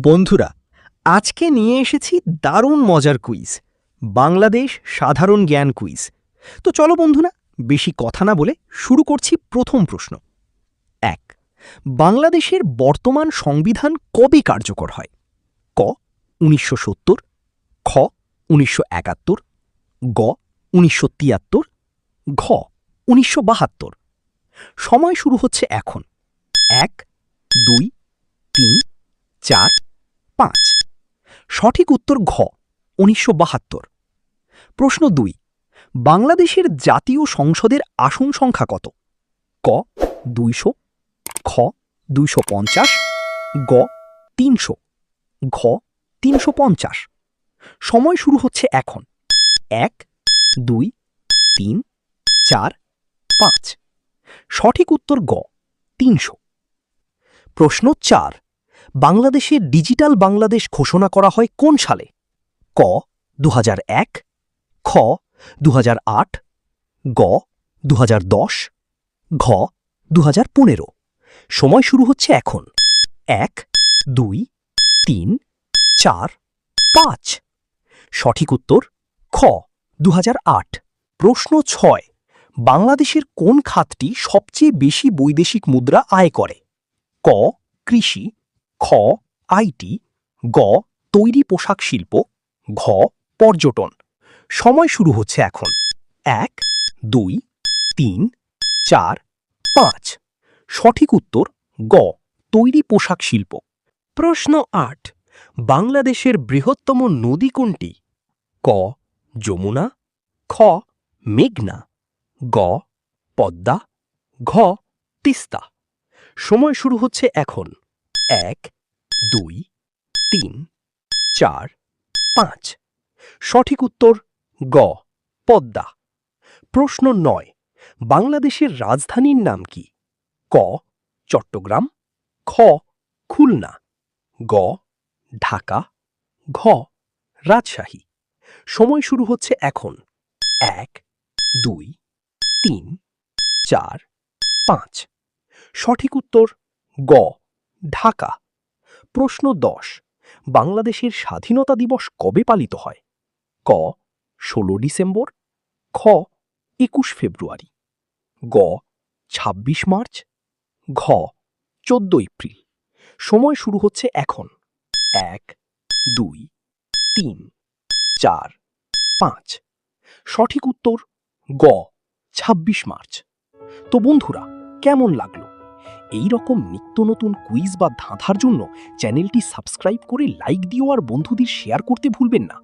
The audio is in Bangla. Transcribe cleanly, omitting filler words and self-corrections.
বন্ধুরা, আজকে নিয়ে এসেছি দারুণ মজার কুইজ, বাংলাদেশ সাধারণ জ্ঞান কুইজ। তো চলো বন্ধুরা, বেশি কথা না বলে শুরু করছি প্রথম প্রশ্ন। ১, বাংলাদেশের বর্তমান সংবিধান কবে কার্যকর হয়? ক ১৯৭০, খ ১৯৭১, গ ১৯৭৩, ঘ ১৯৭২। সময় শুরু হচ্ছে এখন। ১, ২, ৩, ৪, ৫। সঠিক উত্তর ঘ ১৯৭২। প্রশ্ন ২, বাংলাদেশের জাতীয় সংসদের আসন সংখ্যা কত? ক ২০০, খ ২৫০, গ ৩০০, ঘ ৩৫০। সময় শুরু হচ্ছে এখন। ১, ২, ৩, ৪, ৫। সঠিক উত্তর গ ৩০০। প্রশ্ন ৪, বাংলাদেশের ডিজিটাল বাংলাদেশ ঘোষণা করা হয় কোন সালে? ক ২০০১, খ ২০০৮, গ ২০১০, ঘ ২০১৫। সময় শুরু হচ্ছে এখন। ১, ২, ৩, ৪, ৫। সঠিক উত্তর খ ২০০৮। প্রশ্ন ৬, বাংলাদেশের কোন খাতটি সবচেয়ে বেশি বৈদেশিক মুদ্রা আয় করে? ক কৃষি, খ আইটি, গ তৈরি পোশাক শিল্প, ঘ পর্যটন। সময় শুরু হচ্ছে এখন। ১, ২, ৩, ৪, ৫। সঠিক উত্তর গ তৈরি পোশাক শিল্প। প্রশ্ন ৮, বাংলাদেশের বৃহত্তম নদী কোনটি? ক যমুনা, খ মেঘনা, গ পদ্মা, ঘ তিস্তা। সময় শুরু হচ্ছে এখন। ১, ২, ৩, ৪, ৫। সঠিক উত্তর গ পদ্মা। প্রশ্ন ৯, বাংলাদেশের রাজধানীর নাম কি? ক চট্টগ্রাম, খ খুলনা, গ ঢাকা, ঘ রাজশাহী। সময় শুরু হচ্ছে এখন। ১, ২, ৩, ৪, ৫। সঠিক উত্তর গ ঢাকা। প্রশ্ন ১০, বাংলাদেশের স্বাধীনতা দিবস কবে পালিত হয়? ক ১৬ ডিসেম্বর, খ ২১ ফেব্রুয়ারি, গ ২৬ মার্চ, ঘ ১৪ এপ্রিল। সময় শুরু হচ্ছে এখন। ১, ২, ৩, ৪, ৫। সঠিক উত্তর গ ২৬ মার্চ। তো বন্ধুরা, কেমন লাগলো? এই রকম নিত্য নতুন কুইজ বা ধাঁধার জন্য চ্যানেলটি সাবস্ক্রাইব করে লাইক দিও আর বন্ধুদের শেয়ার করতে ভুলবেন না।